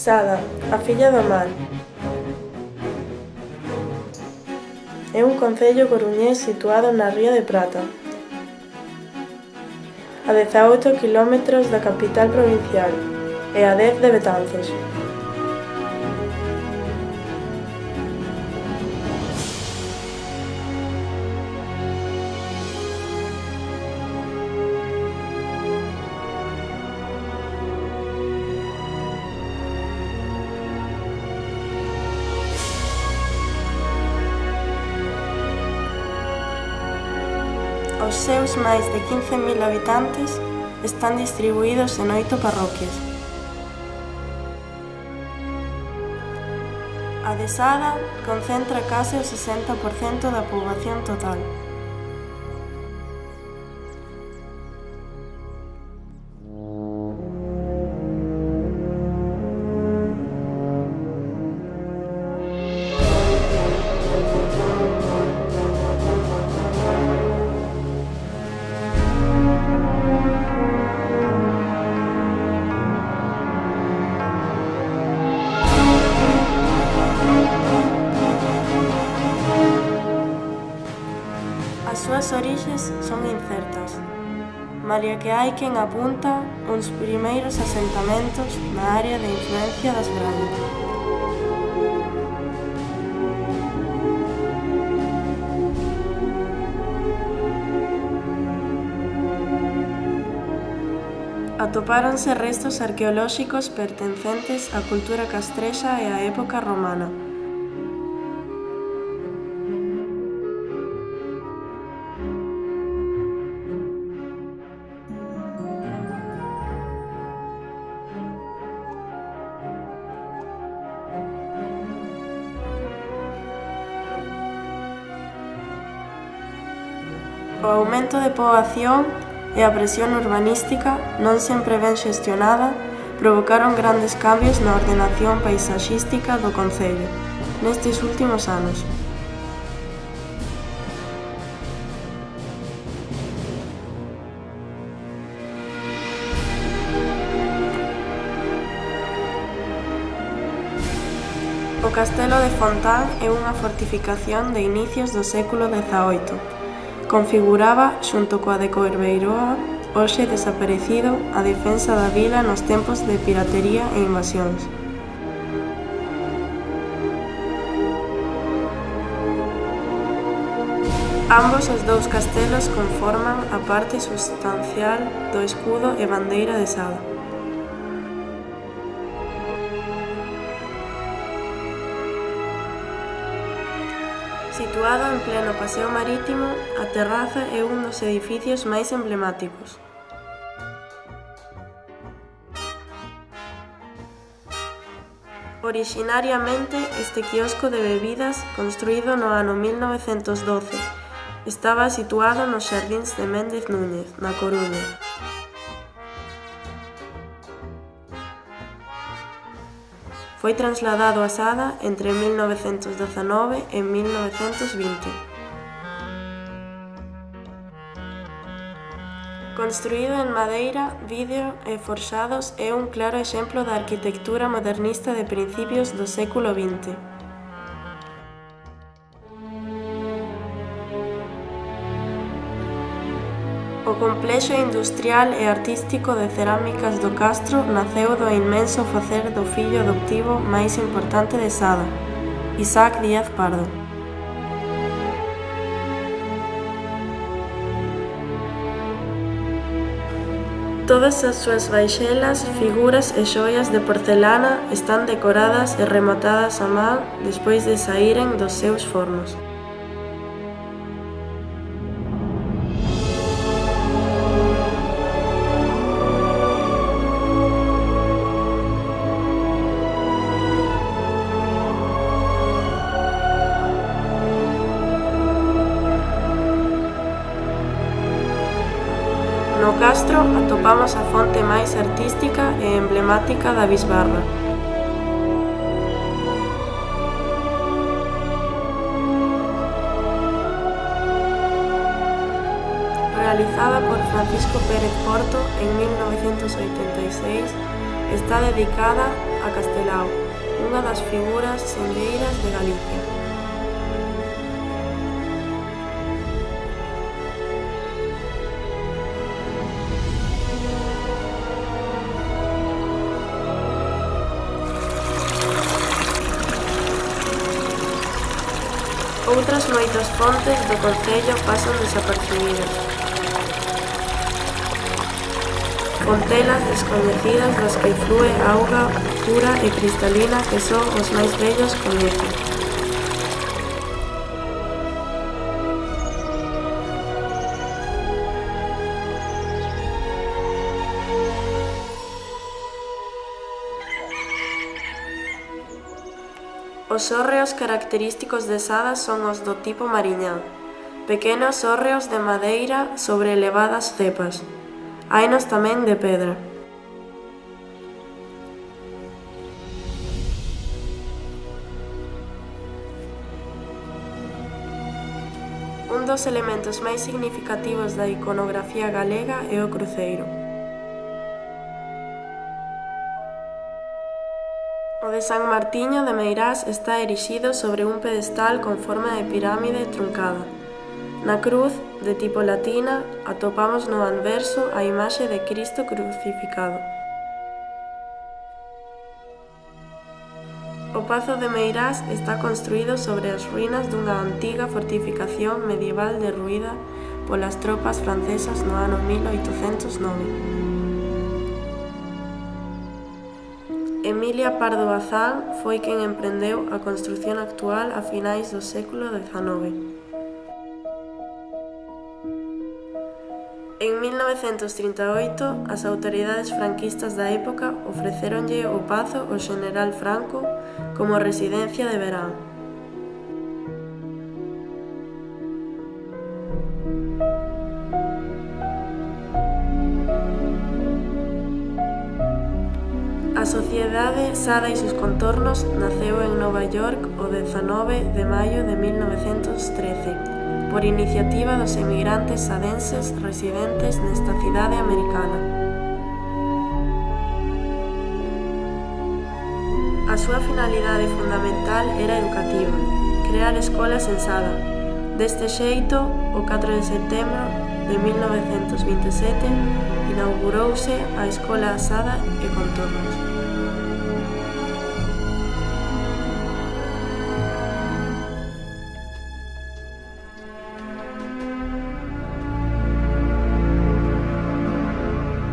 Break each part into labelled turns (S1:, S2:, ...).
S1: Sada, a filla do mar. É un concello coruñés situado na Ría de Prata, a 18 km da capital provincial e a 10 de Betanzos. Os seus máis de 15.000 habitantes están distribuídos en 8 parroquias. A de Sada concentra case o 60% da poboación total. As súas orixes son incertas, malia que hai quen apunta uns primeiros asentamentos na área de influencia das Grandes. Atopáronse restos arqueolóxicos pertencentes á cultura castrexa e á época romana. O aumento de poboación e a presión urbanística, non sempre ben xestionada, provocaron grandes cambios na ordenación paisaxística do concello nestes últimos anos. O castelo de Fontán é unha fortificación de inicios do século XVIII. Configuraba, xunto coa de Corbeiroa, hoxe desaparecido, a defensa da vila nos tempos de piratería e invasións. Ambos os dous castelos conforman a parte substancial do escudo e bandeira de Sada. Situado en pleno paseo marítimo, a terraza é un dos edificios máis emblemáticos. Orixinariamente, este quiosco de bebidas, construído no ano 1912, estaba situado nos xardíns de Méndez Núñez, na Coruña. Foi trasladado a Sada entre 1919 e 1920. Construído en madeira, vidro e forxados, é un claro exemplo da arquitectura modernista de principios do século XX. O complexo industrial e artístico de cerámicas do Castro naceu do inmenso facer do fillo adoptivo máis importante de Sada, Isaac Díaz Pardo. Todas as súas baixelas, figuras e xoias de porcelana están decoradas e rematadas a man despois de saíren dos seus fornos. No castro atopamos a fonte máis artística e emblemática da bisbarra. Realizada por Francisco Pérez Porto en 1986, está dedicada a Castelao, unha das figuras senlleiras de Galicia. Outras moitas fontes do concello pasan desapercibidas. Fontelas descoñecidas das que flúe auga pura e cristalina que só os máis vellos coñecen. Os hórreos característicos de Sada son os do tipo mariñán, pequenos hórreos de madeira sobre elevadas cepas. Hainos tamén de pedra. Un dos elementos máis significativos da iconografía galega é o cruceiro. O de San Martiño de Meirás está erixido sobre un pedestal con forma de pirámide truncada. Na cruz, de tipo latina, atopamos no anverso a imaxe de Cristo crucificado. O Pazo de Meirás está construído sobre as ruínas dunha antiga fortificación medieval derruída polas tropas francesas no ano 1809. Emilia Pardo Bazán foi quen emprendeu a construción actual a finais do século XIX. En 1938, as autoridades franquistas da época ofrecéronlle o pazo ao xeneral Franco como residencia de verán. A Sociedade Sada e sus contornos naceu en Nova York o 19 de maio de 1913. Por iniciativa dos emigrantes sadenses residentes nesta cidade americana. A súa finalidade fundamental era educativa, crear escolas en Sada. Deste xeito, o 4 de setembro de 1927, inaugurouse a Escola Sada e Contornos.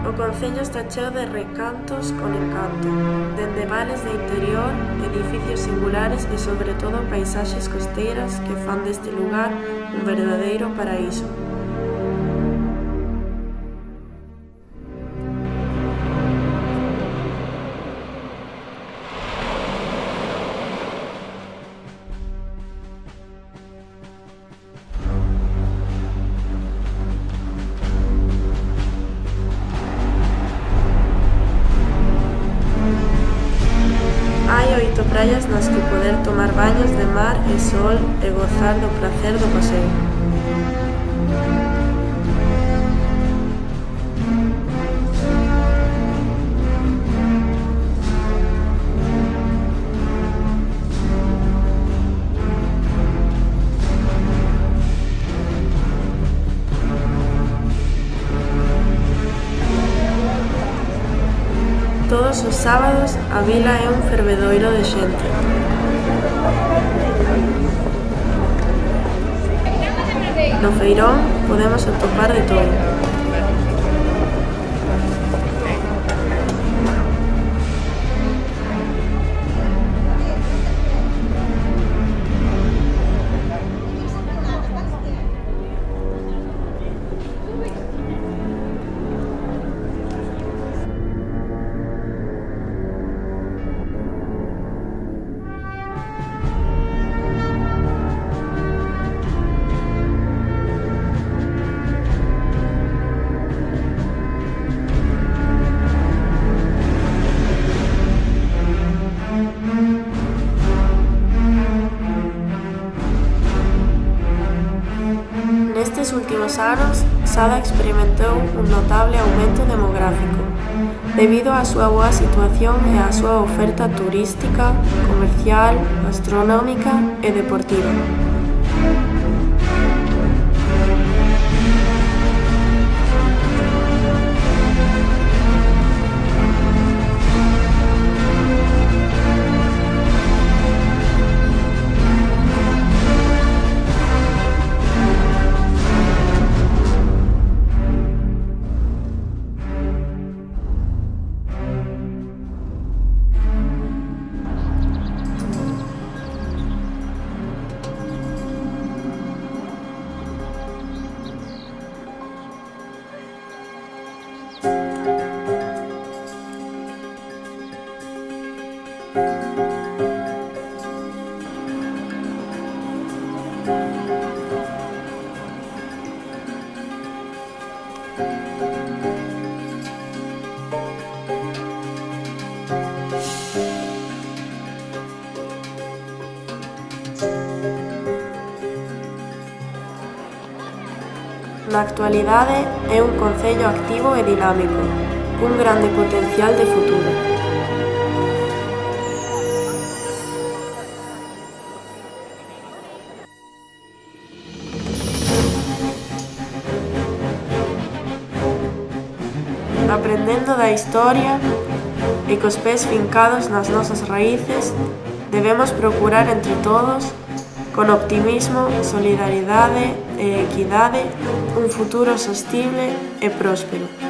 S1: O concello está cheo de recantos con encanto, dende vales de interior, edificios singulares e sobre todo paisaxes costeiras que fan deste lugar un verdadeiro paraíso. Hai 8 praias nas que poder tomar baños de mar e sol e gozar do placer do paseo. Todos os sábados a vila é un fervedoiro de xente. No feirón podemos atopar de todo. Nestes últimos anos, Sada experimentou un notable aumento demográfico. debido á súa boa situación e á súa oferta turística, comercial, gastronómica e deportiva. Na actualidade é un concello activo e dinámico, cun grande potencial de futuro. Aprendendo da historia e cos pés fincados nas nosas raíces, debemos procurar entre todos, con optimismo, solidaridade e equidade, un futuro sostible e próspero.